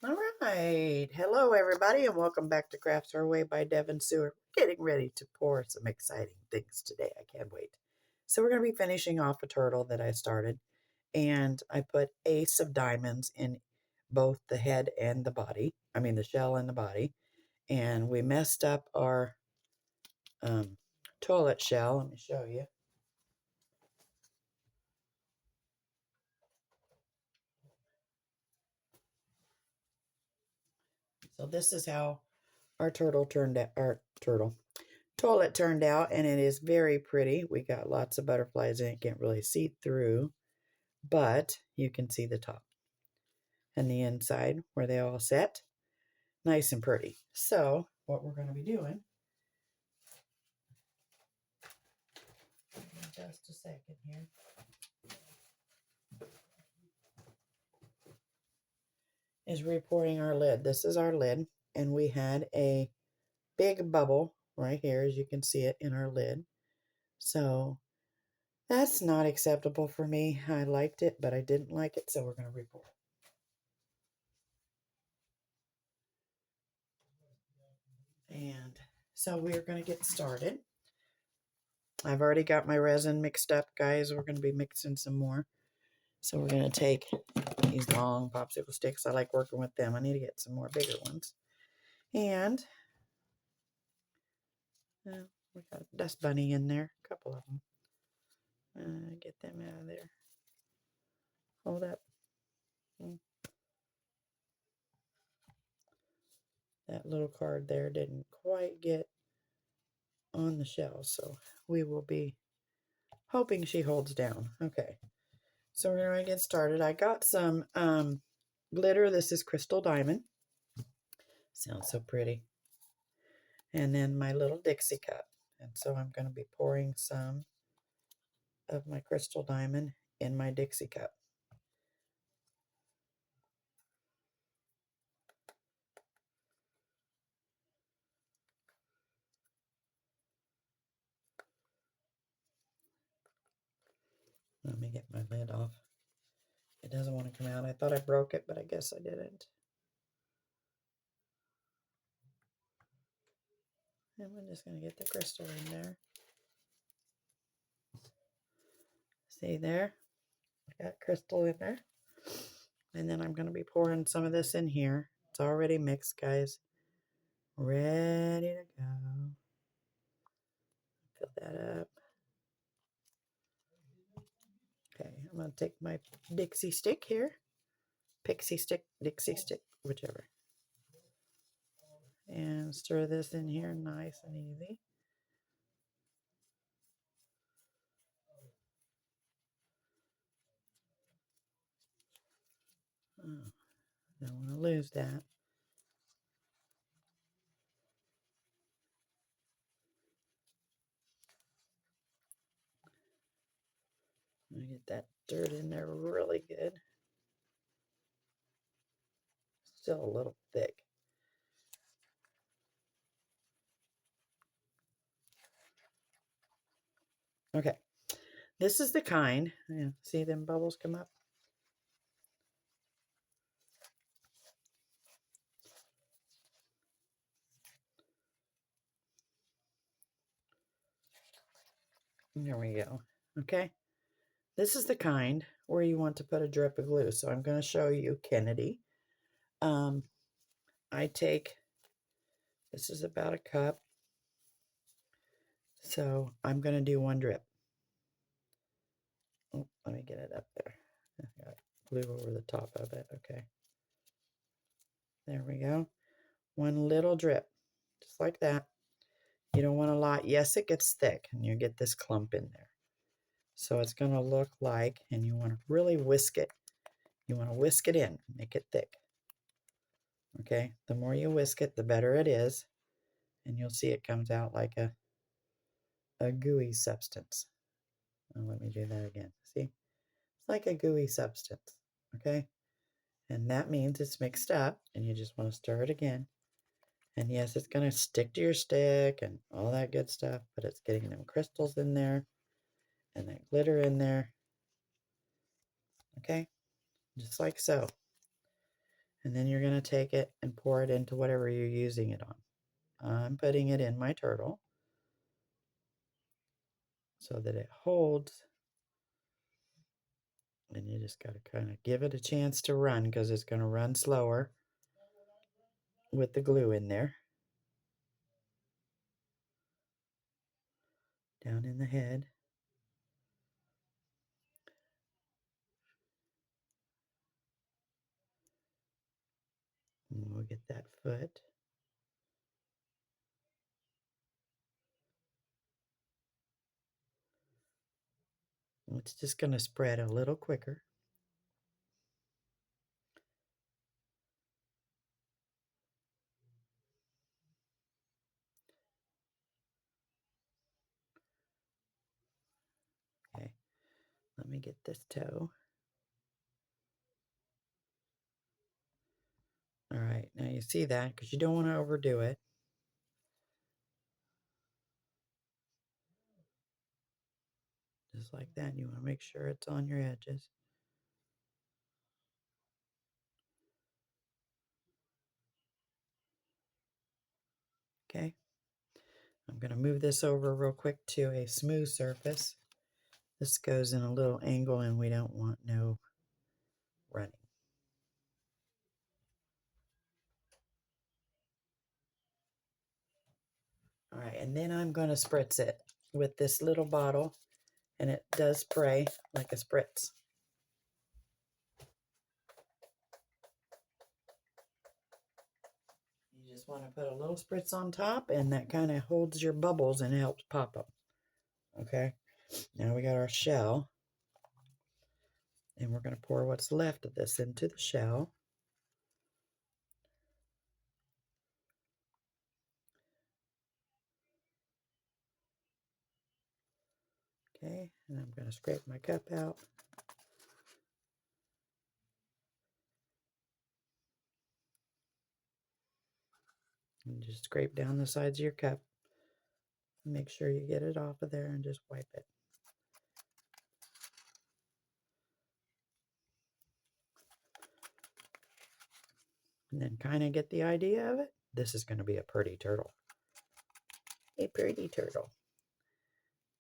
All right. Hello, everybody, and welcome back to Crafts Our Way by Devin Sewer. Getting ready to pour some exciting things today. I can't wait. So we're going to be finishing off a turtle that I started, and I put ace of diamonds in both the head and the body. I mean, the shell and the body. And we messed up our toilet shell. Let me show you. So this is how our turtle turned out. Our toilet turned out, and it is very pretty. We got lots of butterflies in it. Can't really see through, but you can see the top and the inside where they all sit. Nice and pretty. So what we're going to be doing, just a second here, is repouring our lid. This is our lid, and we had a big bubble right here, as you can see it in our lid. So that's not acceptable for me. I liked it, but I didn't like it, so we're going to repour. And so we're going to get started. I've already got my resin mixed up, guys. We're going to be mixing some more. So we're going to take these long popsicle sticks. I like working with them. I need to get some more bigger ones. And we got a dust bunny in there, a couple of them. Get them out of there. Hold up. That little card there didn't quite get on the shell, so we will be hoping she holds down. Okay, so we're going to get started. I got some glitter. This is crystal diamond. Sounds so pretty. And then my little Dixie cup. And so I'm going to be pouring some of my crystal diamond in my Dixie cup. Let me get my lid off. It doesn't want to come out. I thought I broke it, but I guess I didn't. And we're just going to get the crystal in there. See there? I got crystal in there. And then I'm going to be pouring some of this in here. It's already mixed, guys. Ready to go. Fill that up. Okay, I'm going to take my Dixie stick here. Pixie stick, Dixie stick, whichever. And stir this in here nice and easy. Oh, don't want to lose that. I'm going to get that dirt in there really good. Still a little thick. Okay, this is the kind. Yeah, see them bubbles come up? There we go. Okay, this is the kind where you want to put a drip of glue. So I'm going to show you Kennedy. I take, this is about a cup. So I'm going to do one drip. Oh, let me get it up there. I got glue over the top of it. Okay. There we go. One little drip, just like that. You don't want a lot. Yes, it gets thick, and you get this clump in there. So it's going to look like, and you want to really whisk it. You want to whisk it in, make it thick. Okay, the more you whisk it, the better it is. And you'll see it comes out like a gooey substance. Oh, let me do that again. See? It's like a gooey substance. Okay? And that means it's mixed up, and you just want to stir it again. And yes, it's going to stick to your stick and all that good stuff, but it's getting them crystals in there and that glitter in there. Okay? Just like so. And then you're going to take it and pour it into whatever you're using it on. I'm putting it in my turtle so that it holds. And you just got to kind of give it a chance to run because it's going to run slower with the glue in there. Down in the head. And we'll get that foot. It's just going to spread a little quicker. Okay, let me get this toe. All right, now you see that because you don't want to overdo it. Just like that. You want to make sure it's on your edges. Okay. I'm going to move this over real quick to a smooth surface. This goes in a little angle and we don't want no running. All right, and then I'm going to spritz it with this little bottle, and it does spray like a spritz. You just want to put a little spritz on top, and that kind of holds your bubbles and helps pop them. Okay, now we got our shell, and we're going to pour what's left of this into the shell. Okay, and I'm going to scrape my cup out. And just scrape down the sides of your cup. Make sure you get it off of there and just wipe it. And then kind of get the idea of it. This is going to be a pretty turtle. A pretty turtle.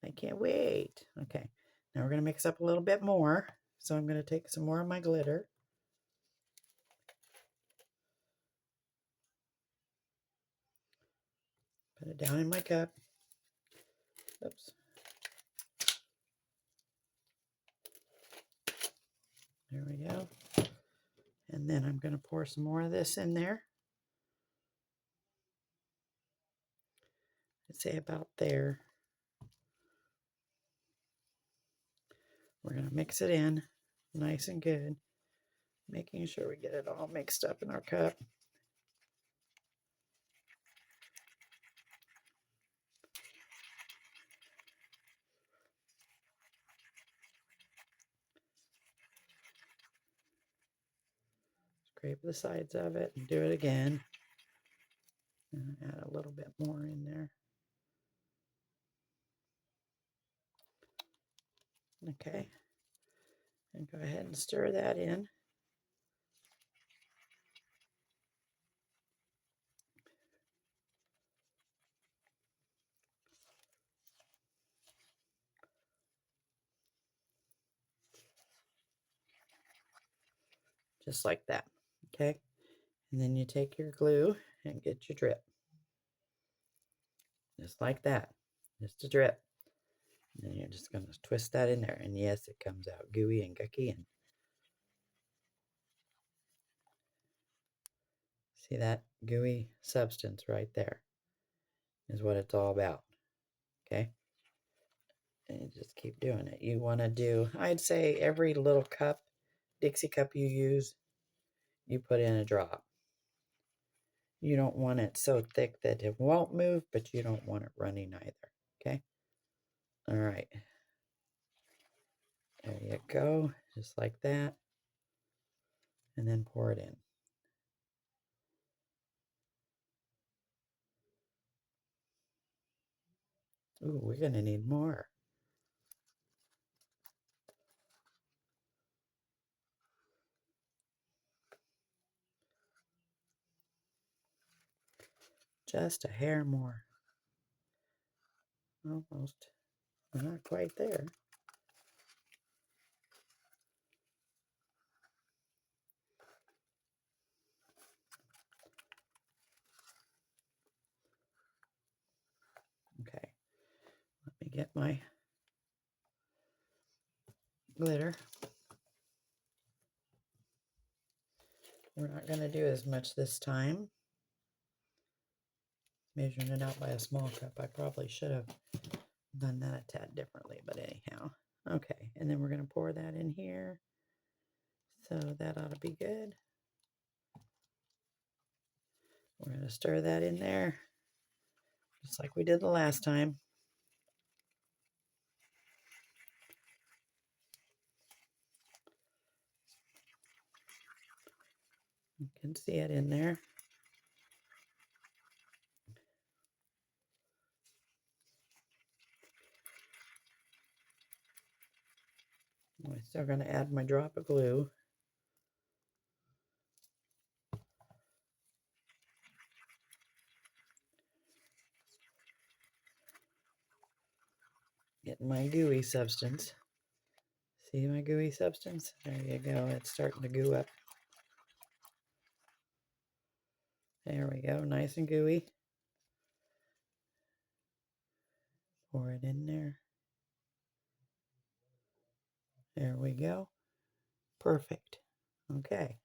I can't wait. Okay, now we're going to mix up a little bit more. So I'm going to take some more of my glitter. Put it down in my cup. Oops. There we go. And then I'm going to pour some more of this in there. I'd say about there. We're going to mix it in nice and good, making sure we get it all mixed up in our cup. Scrape the sides of it and do it again. And add a little bit more in there. Okay. And go ahead and stir that in. Just like that. Okay. And then you take your glue and get your drip. Just like that. Just a drip. And then you're just going to twist that in there. And yes, it comes out gooey and gucky. And see that gooey substance right there is what it's all about. Okay. And you just keep doing it. You want to do, I'd say every little cup, Dixie cup you use, you put in a drop. You don't want it so thick that it won't move, but you don't want it running either. Okay. All right. There you go. Just like that. And then pour it in. Ooh, we're going to need more. Just a hair more. Almost. Not quite there. Okay. Let me get my glitter. We're not going to do as much this time. Measuring it out by a small cup. I probably should have done that a tad differently, but anyhow. Okay, and then we're going to pour that in here. So that ought to be good. We're going to stir that in there, just like we did the last time. You can see it in there. I'm still going to add my drop of glue. Getting my gooey substance. See my gooey substance? There you go. It's starting to goo up. There we go. Nice and gooey. Pour it in there. There we go. Perfect. Okay.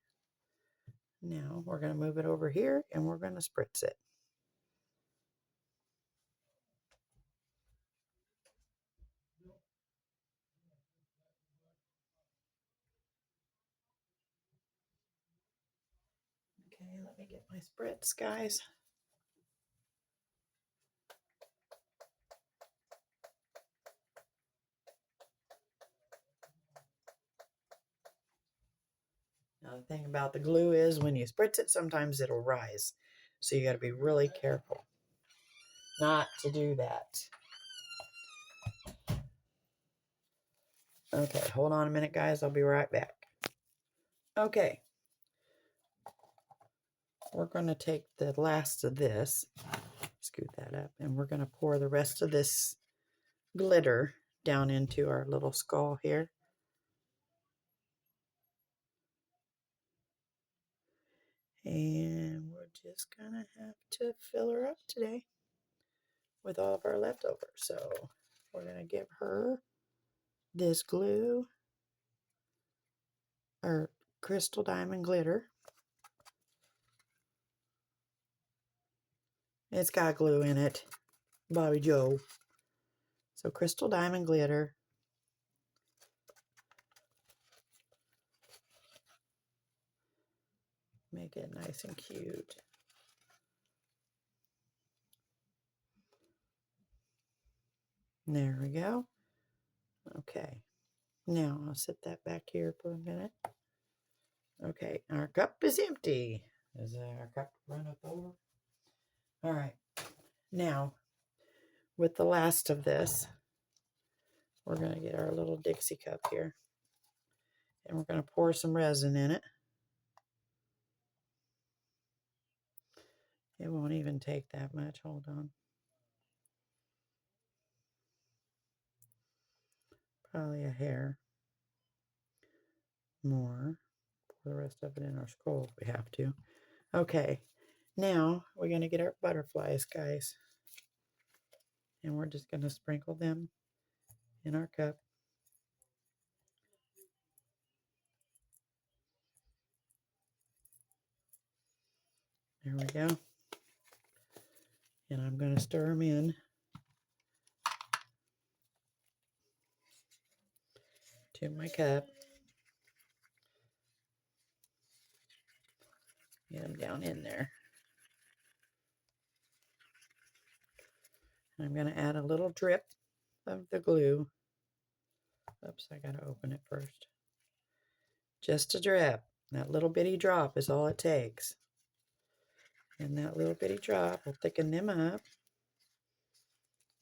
Now we're going to move it over here and we're going to spritz it. Okay, let me get my spritz, guys. Now the thing about the glue is when you spritz it, sometimes it'll rise. So you got to be really careful not to do that. Okay, hold on a minute, guys. I'll be right back. Okay. We're going to take the last of this, scoot that up, and we're going to pour the rest of this glitter down into our little skull here. And we're just going to have to fill her up today with all of our leftovers. So we're going to give her this glue, or crystal diamond glitter. It's got glue in it, Bobby Joe. So crystal diamond glitter. Make it nice and cute. There we go. Okay. Now I'll set that back here for a minute. Okay, our cup is empty. Is our cup run up over? All right. Now, with the last of this, we're going to get our little Dixie cup here. And we're going to pour some resin in it. It won't even take that much. Hold on. Probably a hair more. Pour the rest of it in our skull if we have to. Okay. Now, we're going to get our butterflies, guys. And we're just going to sprinkle them in our cup. There we go. And I'm going to stir them in to my cup. Get them down in there. And I'm going to add a little drip of the glue. Oops, I got to open it first. Just a drip. That little bitty drop is all it takes. And that little bitty drop will thicken them up.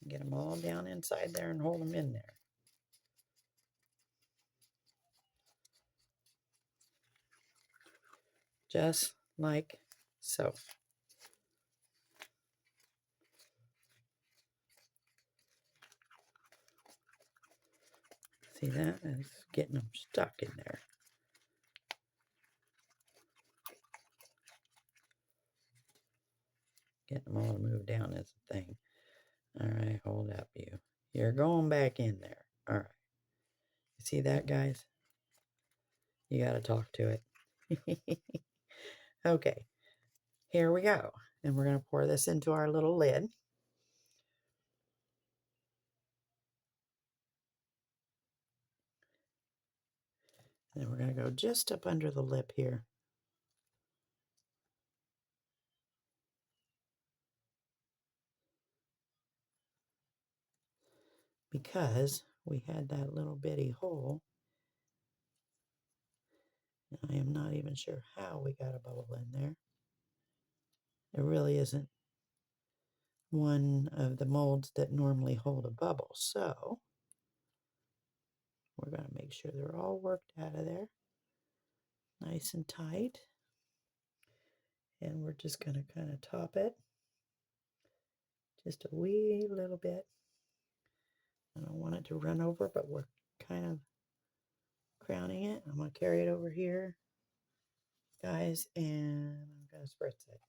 Get them all down inside there and hold them in there. Just like so. See that? It's getting them stuck in there. Getting them all to move down is the thing. All right, hold up, you. You're going back in there. All right. You see that, guys? You got to talk to it. Okay, here we go. And we're going to pour this into our little lid. And we're going to go just up under the lip here. Because we had that little bitty hole. I am not even sure how we got a bubble in there. It really isn't one of the molds that normally hold a bubble. So we're going to make sure they're all worked out of there. Nice and tight. And we're just going to kind of top it. Just a wee little bit. I don't want it to run over, but we're kind of crowning it. I'm going to carry it over here, guys, and I'm going to spritz it.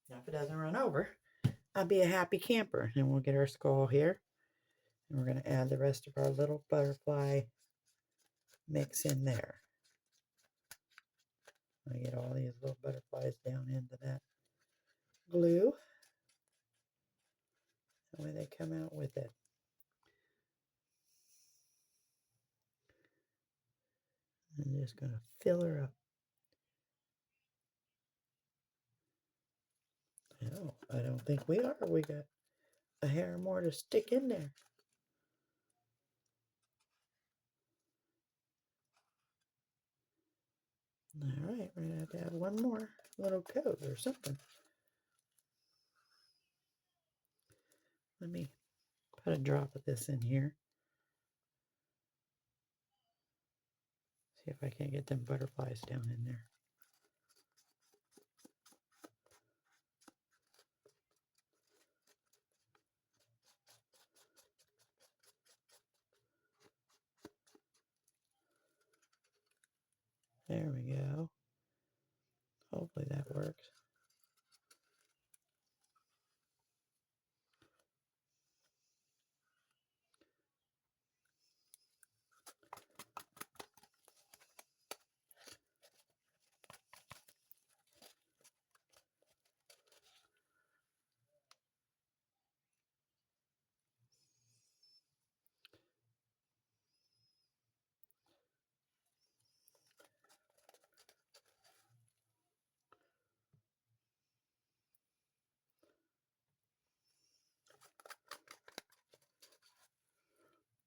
Now, if it doesn't run over, I'll be a happy camper. And we'll get our skull here. And we're going to add the rest of our little butterfly mix in there. I get all these little butterflies down into that glue. That way they come out with it. I'm just going to fill her up. No, I don't think we are. We got a hair more to stick in there. All right, we're going to have to add one more little coat or something. Let me put a drop of this in here. See if I can't get them butterflies down in there. There we go. Hopefully that works.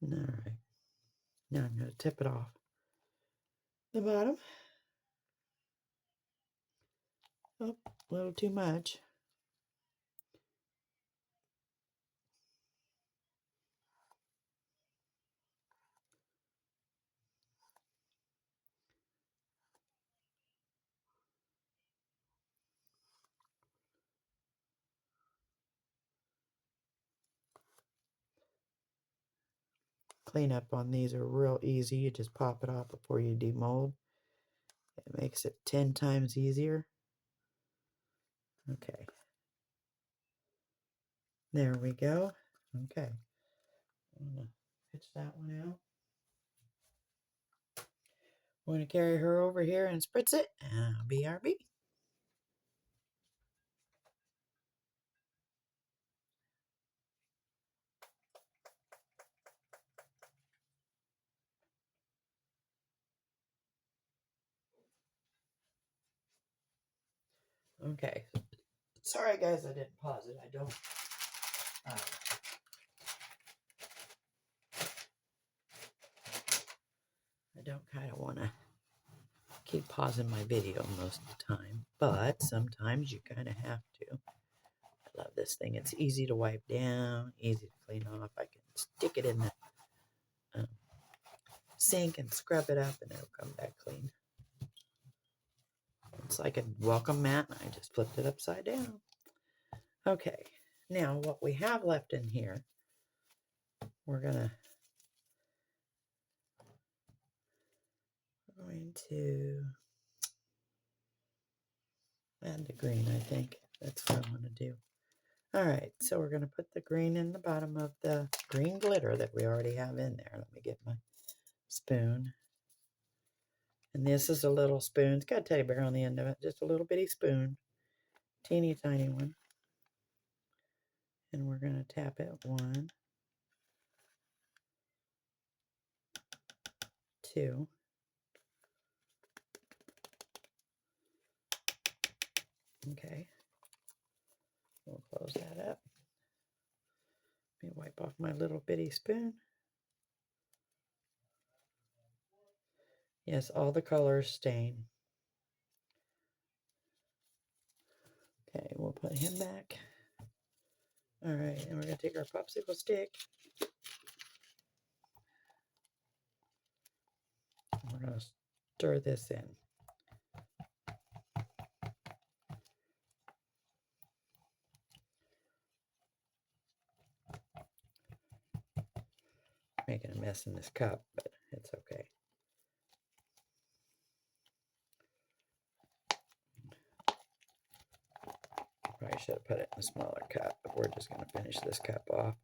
All right. Now I'm going to tip it off the bottom. Oh, a little too much. Cleanup on these are real easy. You just pop it off before you demold. It makes it 10 times easier. Okay. There we go. Okay. I'm going to pitch that one out. We're going to carry her over here and spritz it. BRB. Okay. Sorry, guys, I didn't pause it. I don't kind of want to keep pausing my video most of the time, but sometimes you kind of have to. love this thing. It's easy to wipe down, easy to clean off. I can stick it in the sink and scrub it up and it'll come back clean. It's like a welcome mat and I just flipped it upside down. Okay, now what we have left in here, we're going to add the green, I think. That's what I want to do. All right, so we're going to put the green in the bottom of the green glitter that we already have in there. Let me get my spoon. And this is a little spoon. It's got a teddy bear on the end of it. Just a little bitty spoon. Teeny tiny one. And we're going to tap it. 1, 2. Okay. We'll close that up. Let me wipe off my little bitty spoon. Yes, all the colors stain. Okay, we'll put him back. All right, and we're going to take our popsicle stick. We're going to stir this in. Making a mess in this cup, but it's okay. Probably should have put it in a smaller cup, but we're just going to finish this cup off.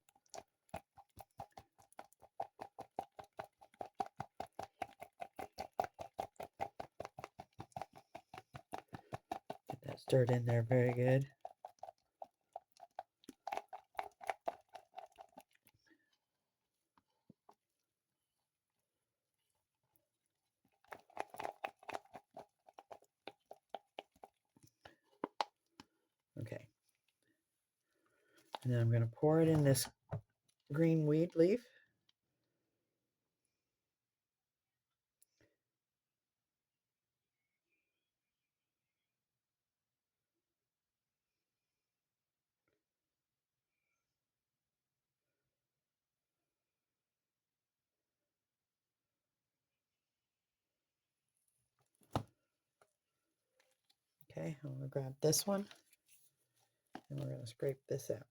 Get that stirred in there very good. Okay. And then I'm going to pour it in this green weed leaf. Okay, I'm going to grab this one and we're going to scrape this out.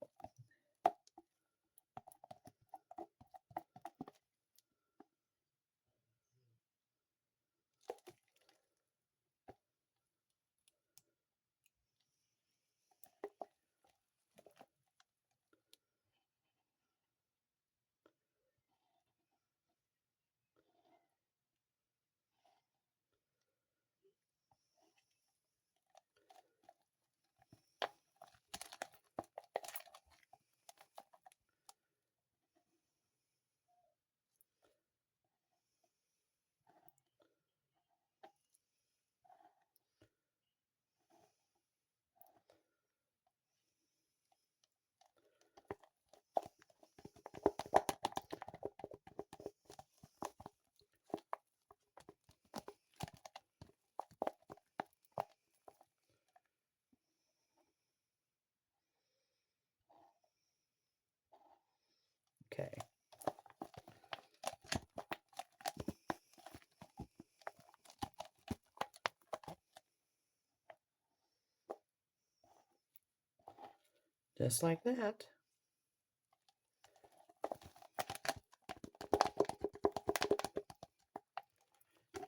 Okay. Just like that.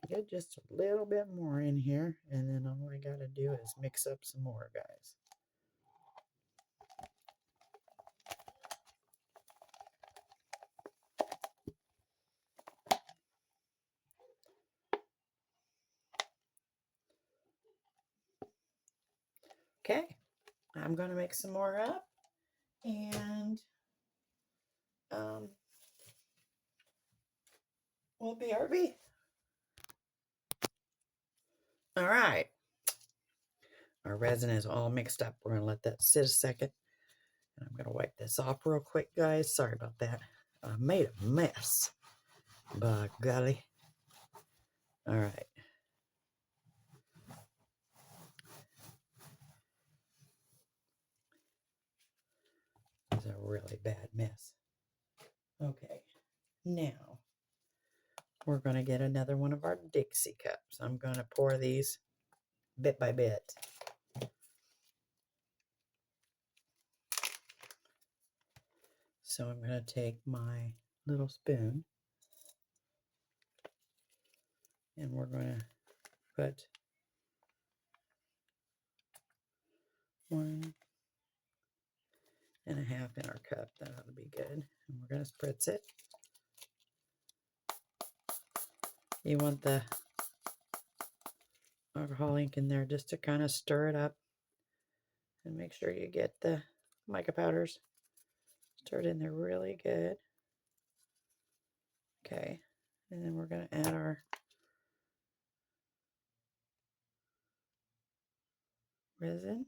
Get just a little bit more in here, and then all I got to do is mix up some more, guys. Okay, I'm going to mix some more up, and we'll BRB. All right. Our resin is all mixed up. We're going to let that sit a second. And I'm going to wipe this off real quick, guys. Sorry about that. I made a mess. By golly. All right. a really bad mess. Okay, now we're going to get another one of our Dixie cups. I'm going to pour these bit by bit. So I'm going to take my little spoon and we're going to put 1.5 in our cup. That ought to be good. And we're going to spritz it. You want the alcohol ink in there just to kind of stir it up and make sure you get the mica powders stirred in there really good. Okay, and then we're going to add our resin.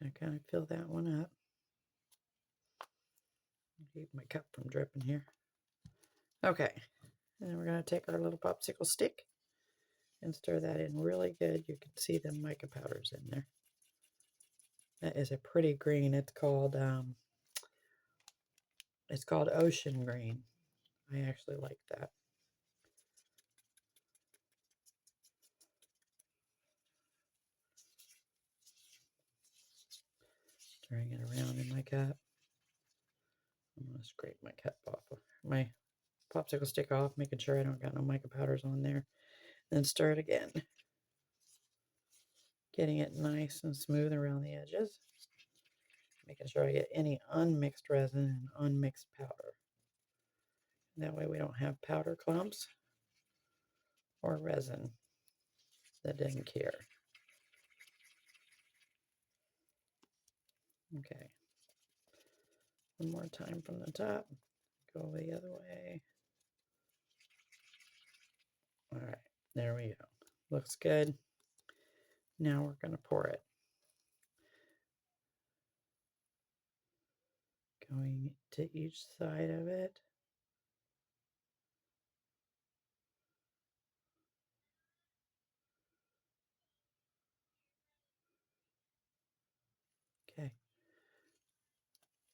Gonna kind of fill that one up. Keep my cup from dripping here. Okay, and then we're going to take our little popsicle stick and stir that in really good. You can see the mica powders in there. That is a pretty green. It's called ocean green. I actually like that. Stirring it around in my cup. I'm going to scrape my cup off of my popsicle stick off, making sure I don't got no mica powders on there. Then stir it again. Getting it nice and smooth around the edges. Making sure I get any unmixed resin and unmixed powder. That way we don't have powder clumps or resin that didn't cure. Okay. One more time from the top. Go the other way. All right, there we go. Looks good. Now we're going to pour it. Going to each side of it. Okay.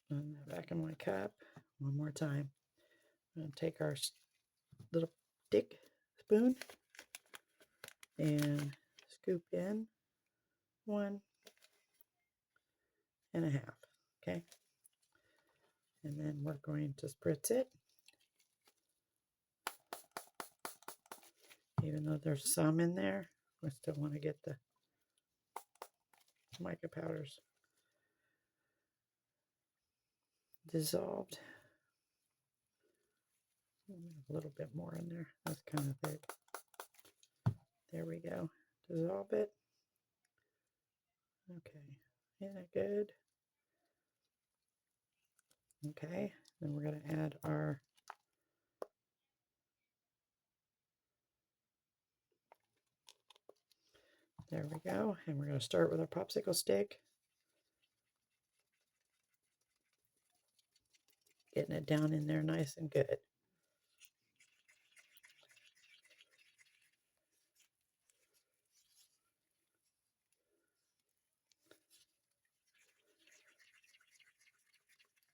And back in my cup. One more time. I'm going to take our little thick spoon and scoop in 1.5. Okay. And then we're going to spritz it. Even though there's some in there, we still want to get the mica powders dissolved. A little bit more in there. That's kind of thick. There we go. Dissolve it. Okay. Isn't that good? Okay. Then we're going to add our there we go. And we're going to start with our popsicle stick. Getting it down in there nice and good.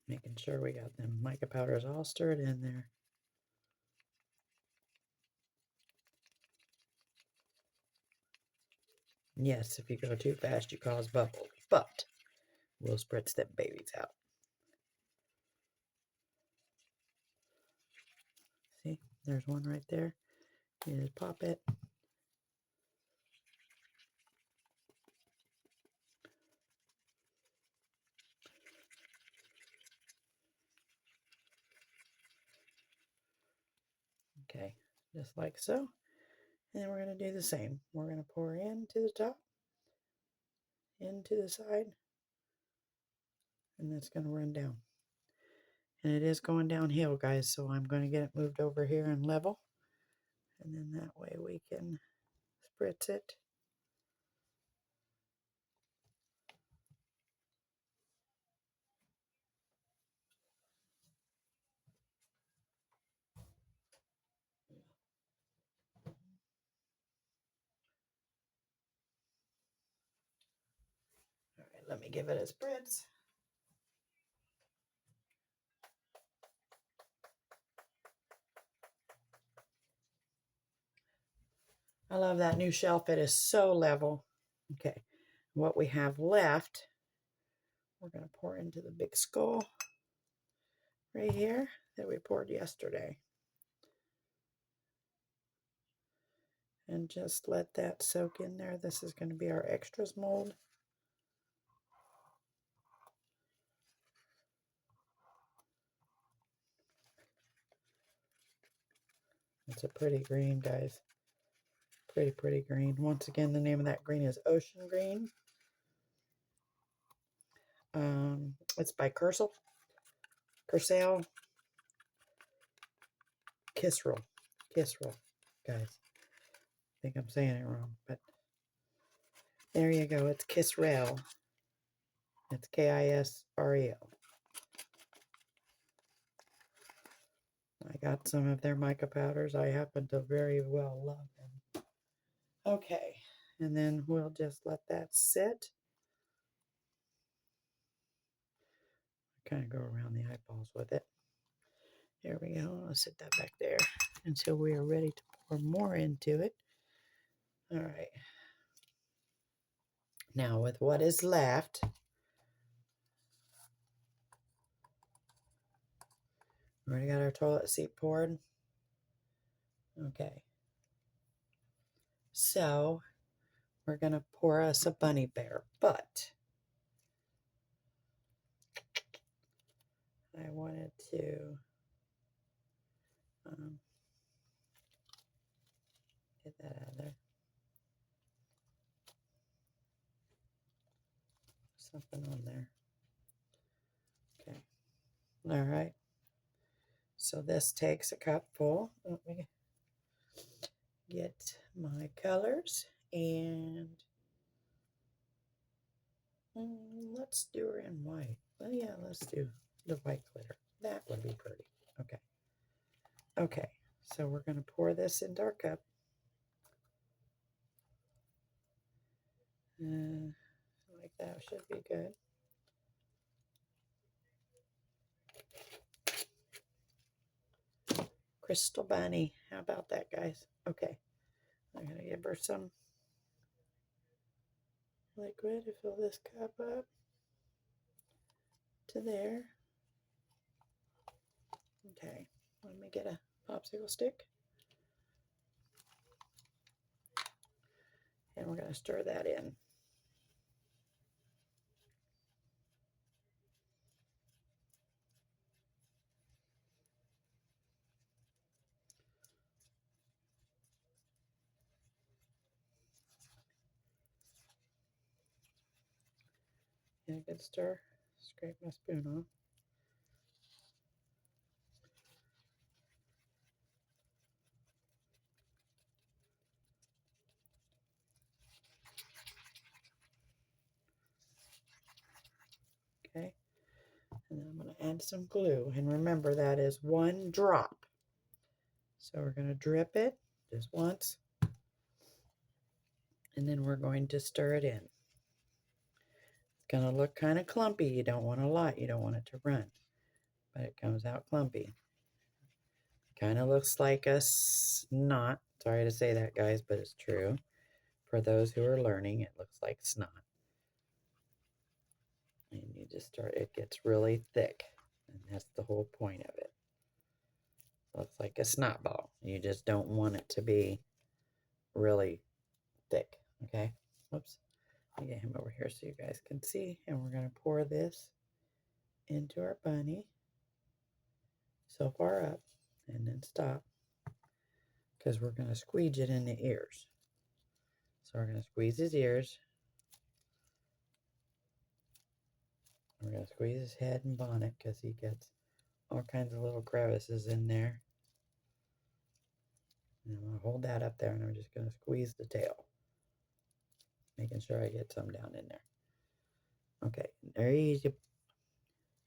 Making sure we got them mica powders all stirred in there. Yes, if you go too fast, you cause bubbles, but we'll spritz them babies out. See, there's one right there. You just pop it. Okay, just like so. And then we're going to do the same. We're going to pour into the top, into the side, and that's going to run down. And it is going downhill, guys, so I'm going to get it moved over here and level. And then that way we can spritz it. me give it a spritz. I love that new shelf. It is so level. Okay, what we have left, we're going to pour into the big skull right here that we poured yesterday. And just let that soak in there. This is going to be our extras mold. It's a pretty green, guys. Pretty green. Once again, the name of that green is Ocean Green. It's by Kersel, Kisrel, guys. I think I'm saying it wrong, but there you go. It's Kisrel. It's Kisrel. I got some of their mica powders. I happen to very well love them. Okay, and then we'll just let that sit. Kind of go around the eyeballs with it. There we go. I'll set that back there until we are ready to pour more into it. All right. Now with what is left, we already got our toilet seat poured. Okay. So we're going to pour us a bunny bear, but I wanted to get that out of there. Something on there. Okay. All right. So this takes a cup full. Let me get my colors and let's do her in white. Well, yeah, let's do the white glitter. That would be pretty. Okay. Okay. So we're going to pour this into our cup. Like that should be good. Crystal Bunny. How about that, guys? Okay. I'm going to give her some liquid to fill this cup up to there. Okay. Let me get a popsicle stick. And we're going to stir that in. And a good stir. Scrape my spoon off. Okay. And then I'm going to add some glue. And remember, that is 1 drop. So we're going to drip it just once. And then we're going to stir it in. It's going to look kind of clumpy. You don't want a lot. You don't want it to run. But it comes out clumpy. Kind of looks like a snot. Sorry to say that, guys, but it's true. For those who are learning, it looks like snot. And you just start, it gets really thick. And that's the whole point of it. Looks like a snot ball. You just don't want it to be really thick. Okay? Whoops. Let me get him over here so you guys can see. And we're going to pour this into our bunny. So far up. And then stop. Because we're going to squeeze it in the ears. So we're going to squeeze his ears. We're going to squeeze his head and bonnet because he gets all kinds of little crevices in there. And I'm going to hold that up there and I'm just going to squeeze the tail. Making sure I get some down in there. Okay, there you go.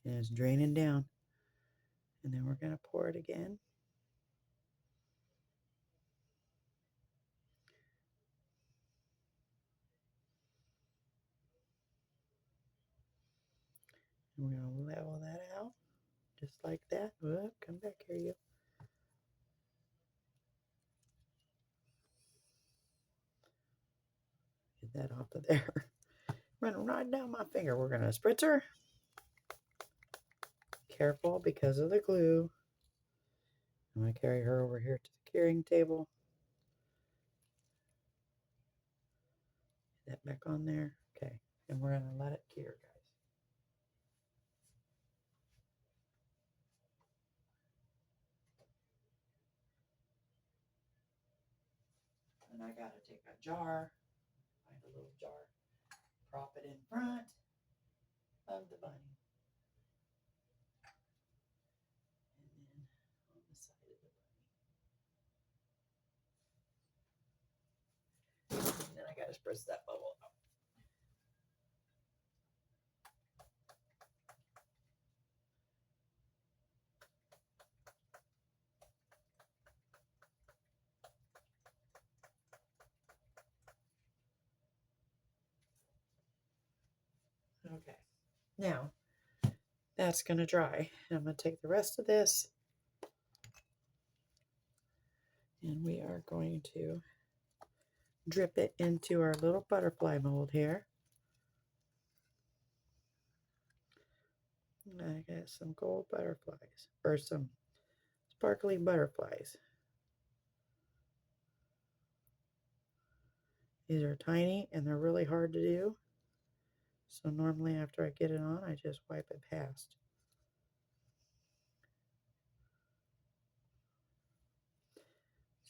And it's draining down. And then we're going to pour it again. And we're going to level that out just like that. Whoop, come back here, you. Get that off of there. Running right down my finger. We're going to spritzer. Careful because of the glue. I'm going to carry her over here to the curing table. Get that back on there. Okay. And we're going to let it cure, guys. And I got to take a jar, find a little jar, prop it in front of the bunny. And then on the side of the bunny. And then I got to spritz that bubble out. Okay. Now, that's going to dry. I'm going to take the rest of this and we are going to drip it into our little butterfly mold here. I got some gold butterflies, or some sparkly butterflies. These are tiny and they're really hard to do. So normally after I get it on, I just wipe it past.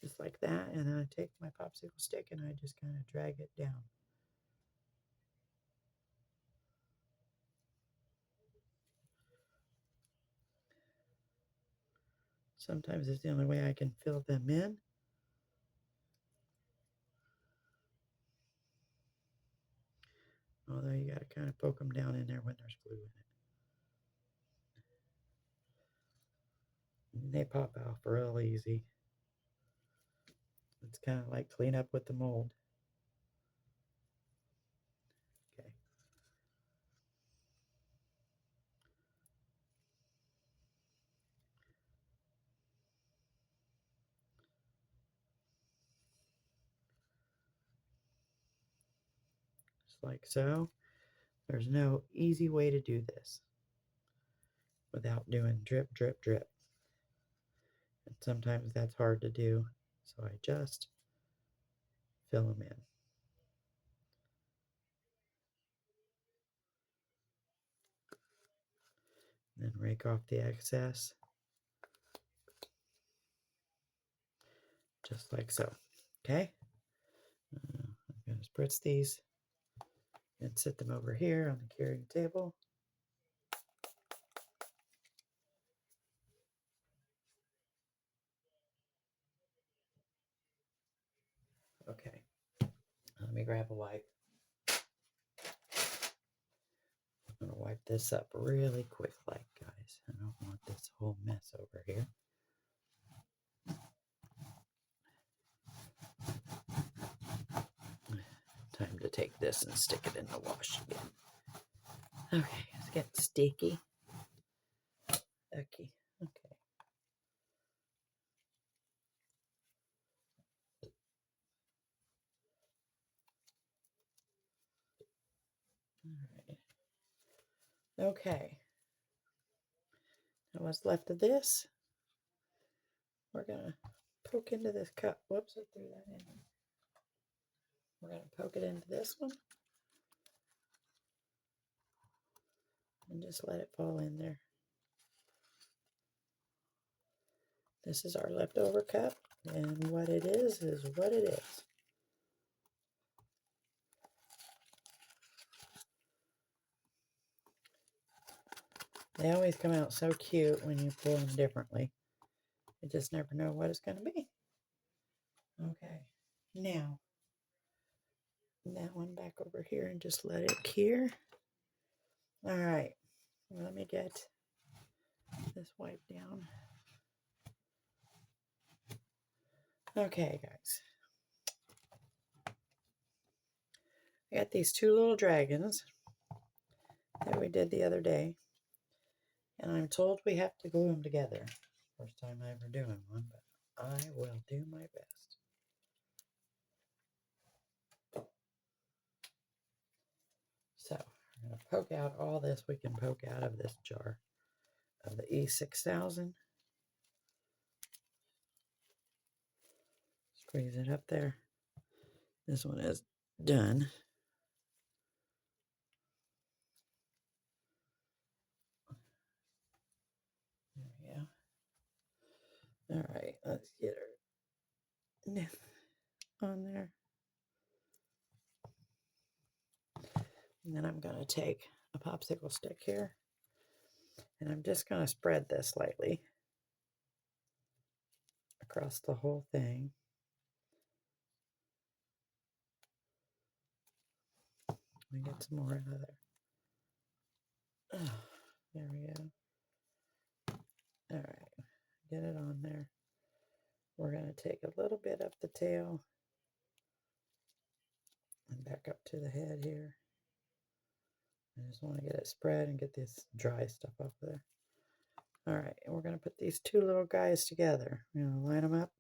Just like that, and then I take my popsicle stick and I just kind of drag it down. Sometimes it's the only way I can fill them in. Although you got to kind of poke them down in there when there's glue in it. And they pop off real easy. It's kind of like clean up with the mold. Okay. Just like so. There's no easy way to do this without doing drip, drip, drip. And sometimes that's hard to do, so I just fill them in. Then rake off the excess, just like so. Okay, I'm going to spritz these and set them over here on the curing table. Okay, let me grab a wipe. I'm going to wipe this up really quick, like, guys. I don't want this whole mess over here. Time to take this and stick it in the wash again. Okay, it's getting sticky. Okay. All right. Okay. Now what's left of this, we're going to poke into this cup. Whoops, I threw that in. We're going to poke it into this one. And just let it fall in there. This is our leftover cup, and what it is what it is. They always come out so cute when you pull them differently. You just never know what it's going to be. Okay, now that one back over here and just let it cure. All right, let me get this wiped down. Okay, guys. I got these two little dragons that we did the other day. And I'm told we have to glue them together. First time I ever doing one, but I will do my best. So we're going to poke out all this we can poke out of this jar of the E6000. Squeeze it up there. This one is done. There we go. All right, let's get her on there. And then I'm going to take a popsicle stick here, and I'm just going to spread this lightly across the whole thing. Let me get some more out of there. Oh, there we go. All right, get it on there. We're going to take a little bit up the tail and back up to the head here. I just want to get it spread and get this dry stuff off of there. All right, and we're going to put these two little guys together. We're going to line them up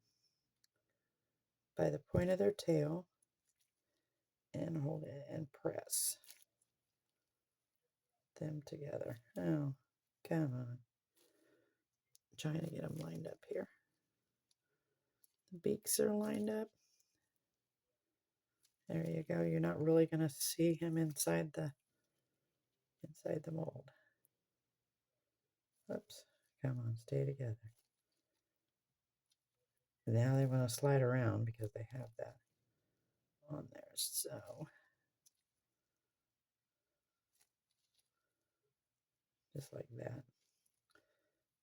by the point of their tail and hold it and press them together. Oh, come on. I'm trying to get them lined up here. The beaks are lined up. There you go. You're not really going to see him inside the mold. Oops. Come on, stay together. Now they want to slide around because they have that on there. So just like that.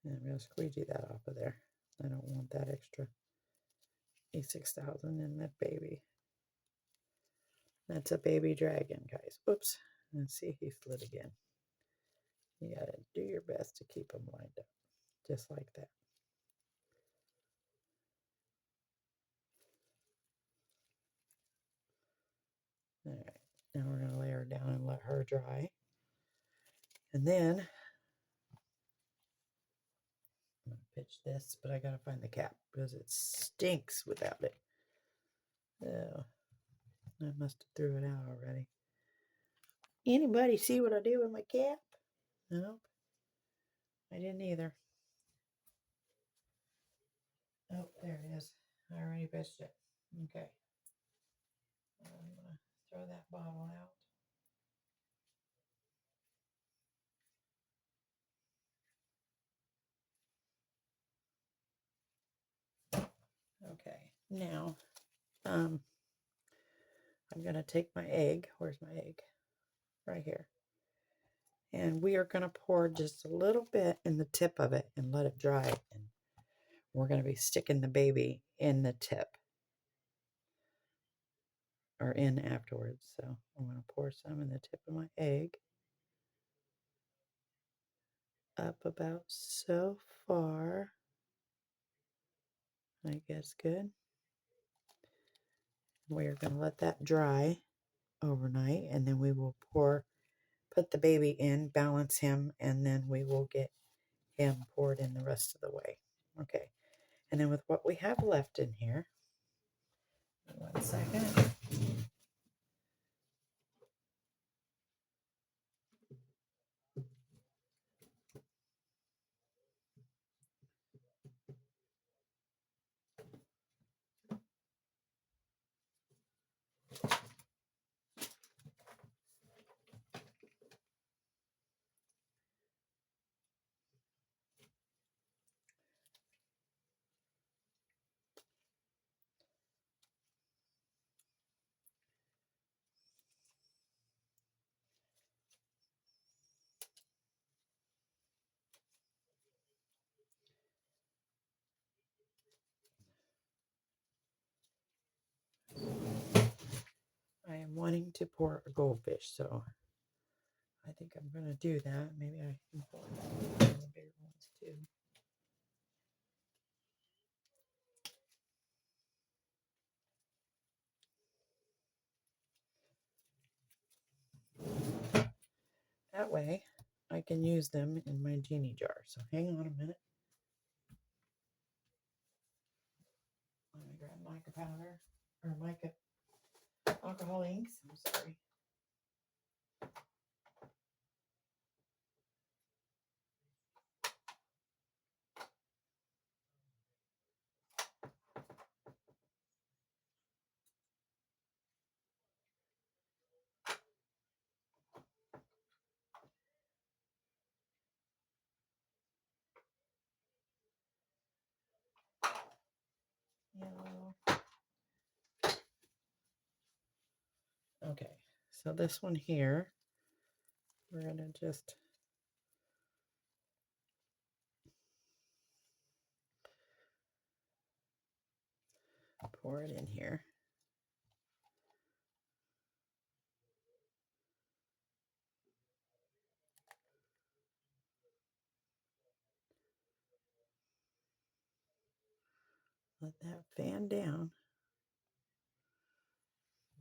And I'm going to squeegee that off of there. I don't want that extra E6000 in that baby. That's a baby dragon, guys. Oops. Let's see, he slid again. You got to do your best to keep them lined up, just like that. All right. Now we're going to lay her down and let her dry. And then I'm going to pitch this, but I got to find the cap because it stinks without it. Oh, I must have threw it out already. Anybody see what I did with my cap? Nope. I didn't either. Oh, there it is. I already pitched it. Okay. I'm going to throw that bottle out. Okay. Now, I'm going to take my egg. Where's my egg? Right here. And we are going to pour just a little bit in the tip of it and let it dry. And we're going to be sticking the baby in the tip. Or in afterwards. So I'm going to pour some in the tip of my egg. Up about so far. I guess good. We're going to let that dry overnight. And then we will put the baby in, balance him, and then we will get him poured in the rest of the way. Okay. And then with what we have left in here, 1 second. I am wanting to pour a goldfish, so I think I'm going to do that. Maybe I can pour the bigger ones too. That way, I I can use them in my genie jar. So hang on a minute. Let me grab mica powder or mica alcohol inks. I'm sorry. Yellow. Okay, so this one here, we're going to just pour it in here. Let that fan down.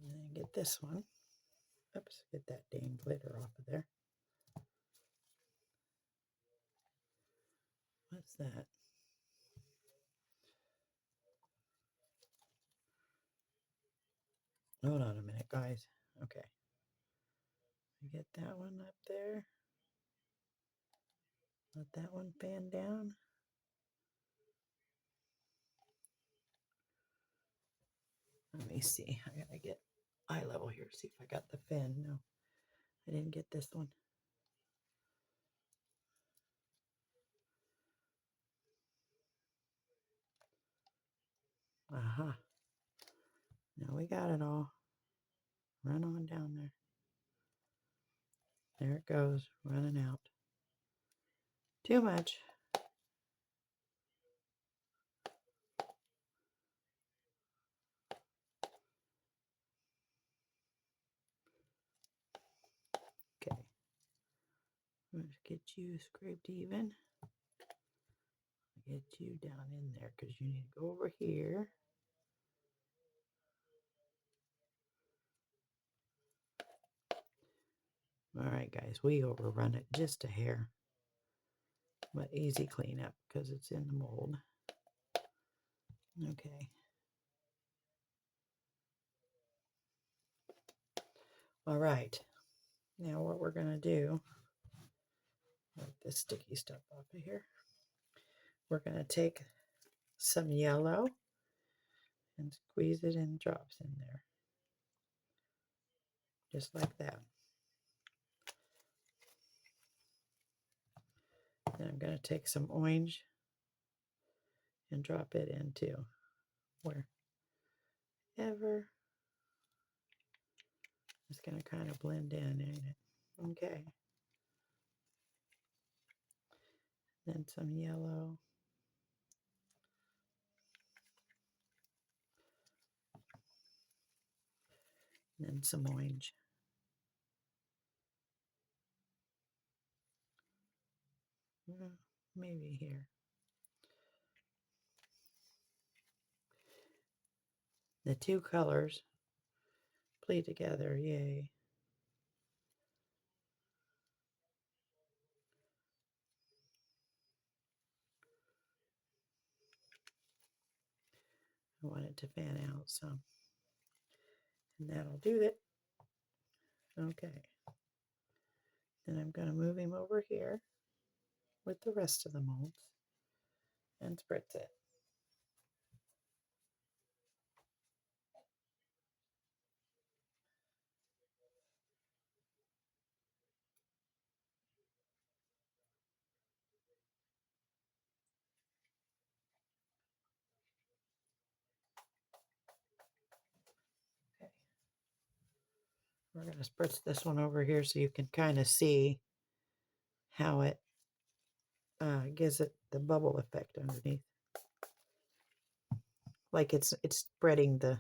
And then get this one. Oops, get that dang glitter off of there. What's that? Hold on a minute, guys. Okay. Get that one up there. Let that one fan down. Let me see. I gotta get eye level here. See if I got the fin. No, I didn't get this one. Aha. Now we got it all. Run on down there. There it goes, running out. Too much. Okay. Let's get you scraped even. Get you down in there because you need to go over here. All right, guys, we overrun it just a hair. But easy cleanup because it's in the mold. Okay. All right. Now what we're going to do, wipe this sticky stuff off of here. We're going to take some yellow and squeeze it in drops in there. Just like that. Then I'm going to take some orange and drop it into wherever. It's going to kind of blend in, ain't it? Okay. Then some yellow. Then some orange. Maybe here. The two colors play together, yay. I want it to fan out some. And that'll do it. Okay. Then I'm going to move him over here with the rest of the molds and spritz it. Okay. We're going to spritz this one over here so you can kind of see how it gives it the bubble effect underneath. Like it's spreading the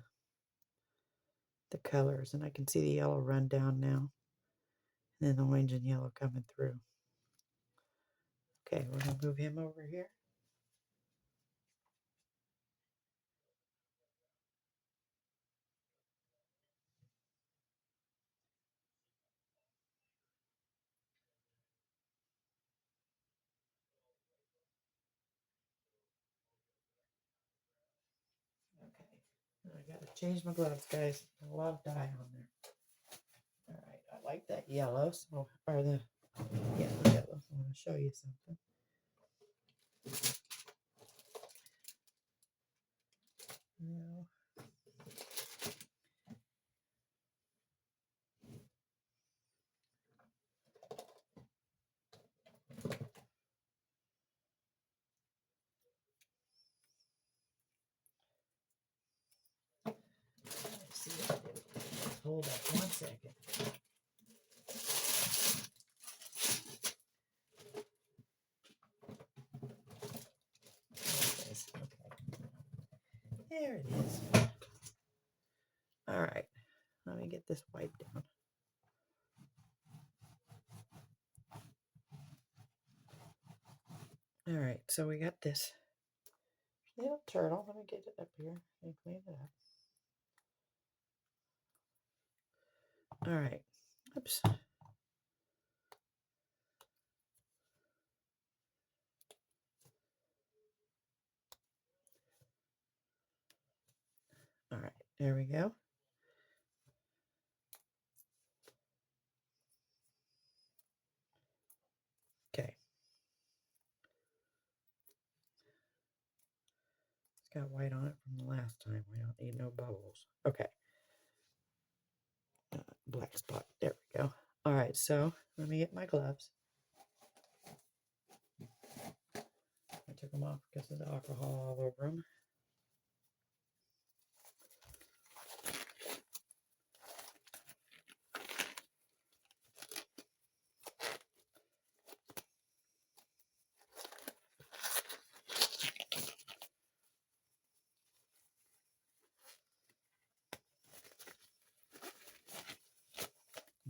colors, and I can see the yellow run down now. And then the orange and yellow coming through. Okay, we're going to move him over here. gotta change my gloves, guys. A lot of dye on there. All right, I like that yellow. So, or the yellow. I want to show you something. No. Let's see what I did. Just hold up 1 second. There it is. Okay. There it is. All right. Let me get this wiped down. All right. So we got this little turtle. Let me get it up here and clean it up. All right. Oops. All right. There we go. Okay. It's got white on it from the last time. We don't need no bubbles. Okay. Black spot. There we go. All right. So let me get my gloves. I took them off because there's alcohol all over them.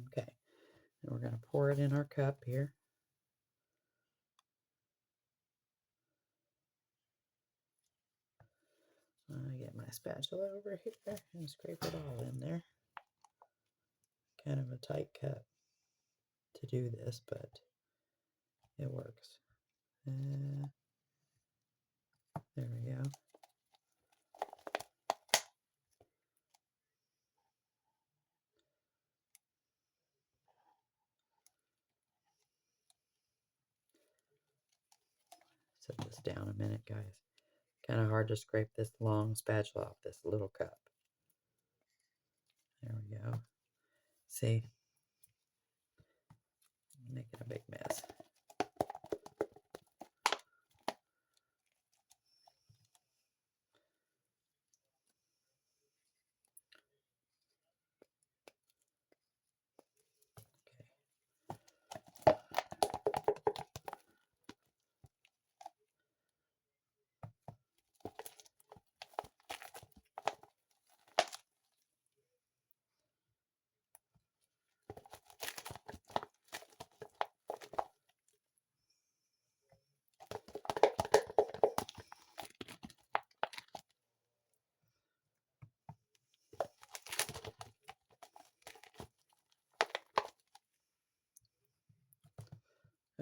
Okay. And we're going to pour it in our cup here. I get my spatula over here and scrape it all in there. Kind of a tight cup to do this, but it works. There we go. Set this down a minute, guys. Kind of hard to scrape this long spatula off this little cup. There we go. See? Making a big mess.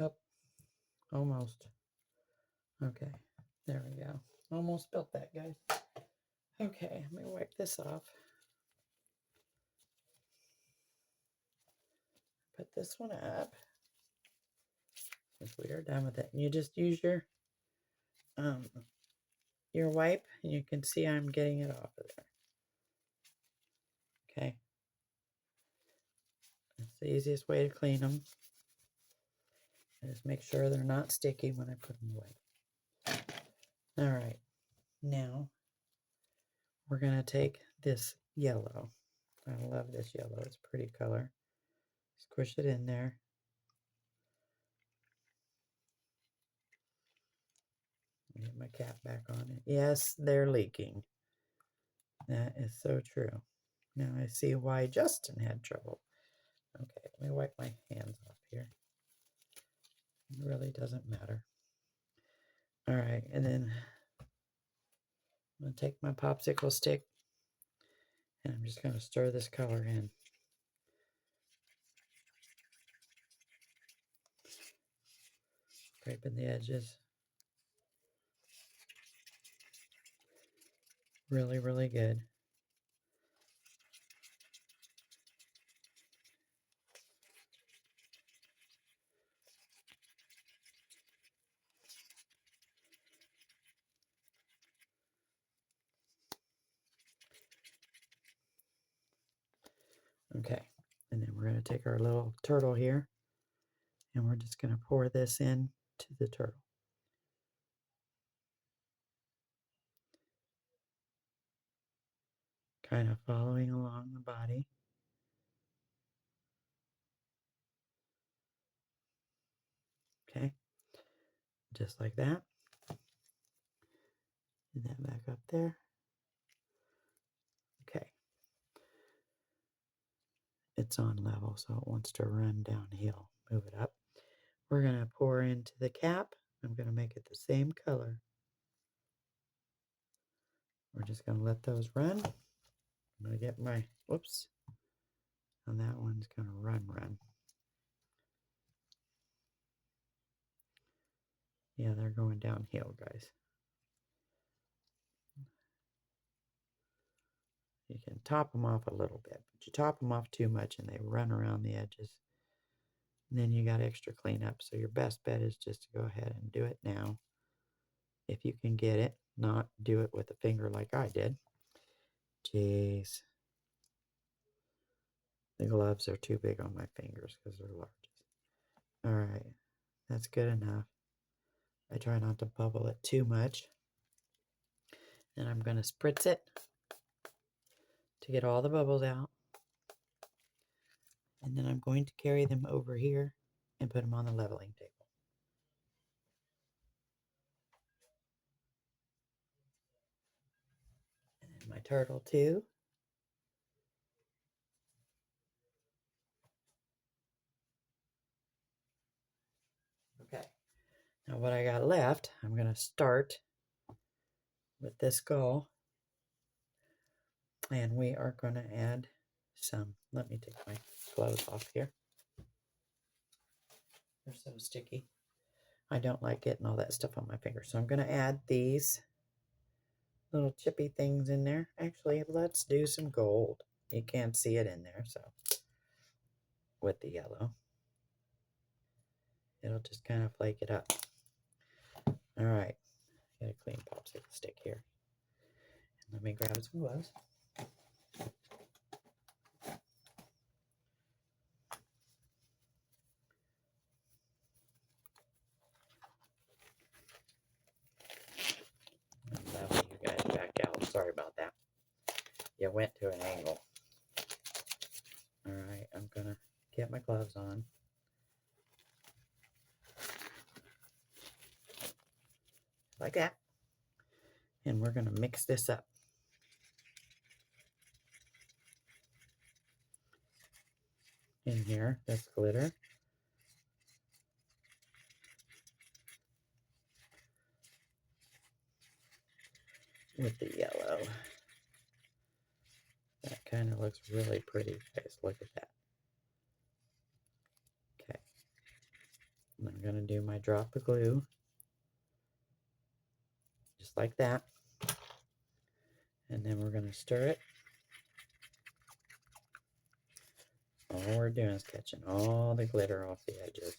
Oh, almost. Okay, there we go. Almost spilled that, guys. Okay, let me wipe this off. Put this one up. Since we are done with it, and you just use your wipe, and you can see I'm getting it off of there. Okay, that's the easiest way to clean them. Just make sure they're not sticky when I put them away. All right, now we're gonna take this yellow. I love this yellow. It's a pretty color. Squish it in there. Get my cap back on it. Yes, they're leaking. That is so true. Now I see why Justin had trouble. Okay, let me wipe my hands off here. It really doesn't matter. All right, and then I'm going to take my popsicle stick and I'm just going to stir this color in. Scraping the edges. Really, really good. Okay, and then we're going to take our little turtle here, and we're just going to pour this in to the turtle. Kind of following along the body. Okay, just like that. And that back up there. Okay. It's on level, so it wants to run downhill. Move it up. We're going to pour into the cap. I'm going to make it the same color. We're just going to let those run. I'm going to get my, whoops. And that one's going to run. Yeah, they're going downhill, guys. You can top them off a little bit, but you top them off too much and they run around the edges. And then you got extra cleanup. So your best bet is just to go ahead and do it now. If you can get it, not do it with a finger like I did. Jeez. The gloves are too big on my fingers because they're large. All right, that's good enough. I try not to bubble it too much. And I'm going to spritz it to get all the bubbles out. And then I'm going to carry them over here and put them on the leveling table. And then my turtle too. Okay, now what I got left, I'm going to start with this skull. And we are going to add some, let me take my gloves off here. They're so sticky. I don't like getting all that stuff on my fingers. So I'm going to add these little chippy things in there. Actually, let's do some gold. You can't see it in there, so with the yellow. It'll just kind of flake it up. All right. Got a clean popsicle stick here. Let me grab some gloves. Level you guys back out. Sorry about that. You went to an angle. All right. I'm going to get my gloves on. Like that. And we're going to mix this up. In here, this glitter. With the yellow. That kind of looks really pretty, guys. Look at that. Okay. And I'm going to do my drop of glue. Just like that. And then we're going to stir it. All we're doing is catching all the glitter off the edges.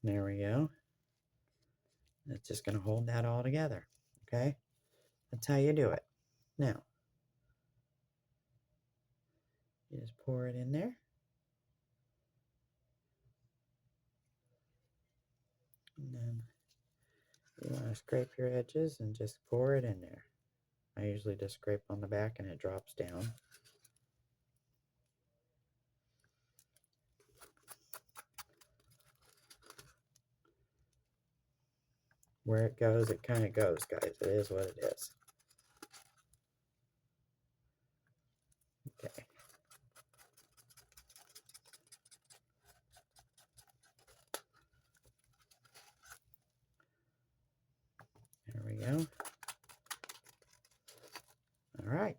There we go. It's just going to hold that all together. Okay? That's how you do it. Now, you just pour it in there. And then you want to scrape your edges and just pour it in there. I usually just scrape on the back and it drops down. Where it goes, it kind of goes, guys. It is what it is. Okay. There we go. All right.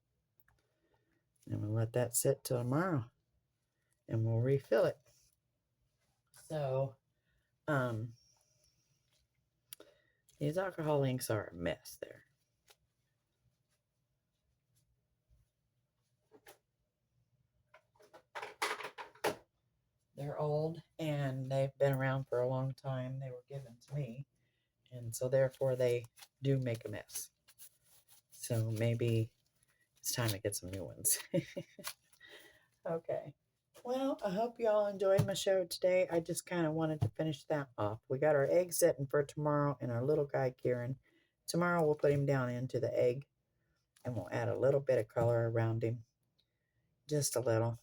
And we'll let that sit till tomorrow. And we'll refill it. So, these alcohol inks are a mess there. They're old and they've been around for a long time. They were given to me And so therefore they do make a mess. So maybe it's time to get some new ones. Okay. Well, I hope you all enjoyed my show today. I just kind of wanted to finish that off. We got our egg setting for tomorrow and our little guy, Kieran. Tomorrow we'll put him down into the egg and we'll add a little bit of color around him. Just a little.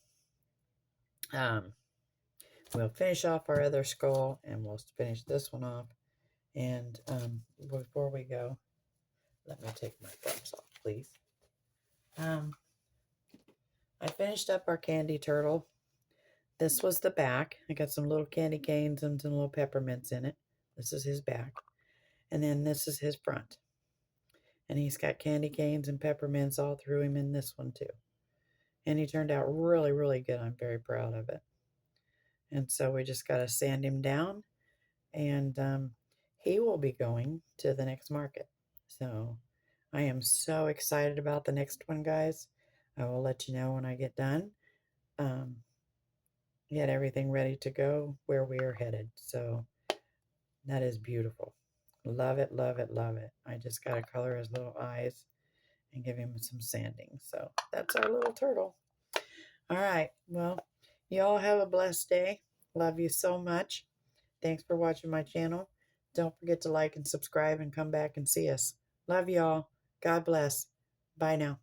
We'll finish off our other skull and we'll finish this one off. And before we go, let me take my gloves off, please. I finished up our candy turtle. This was the back. I got some little candy canes and some little peppermints in it. This is his back. And then this is his front. And he's got candy canes and peppermints all through him in this one too. And he turned out really, really good. I'm very proud of it. And so we just got to sand him down. And he will be going to the next market. So I am so excited about the next one, guys. I will let you know when I get done. Get everything ready to go where we are headed. So that is beautiful. Love it, love it, love it. I just got to color his little eyes and give him some sanding. So that's our little turtle. All right. Well, you all have a blessed day. Love you so much. Thanks for watching my channel. Don't forget to like and subscribe and come back and see us. Love y'all. God bless. Bye now.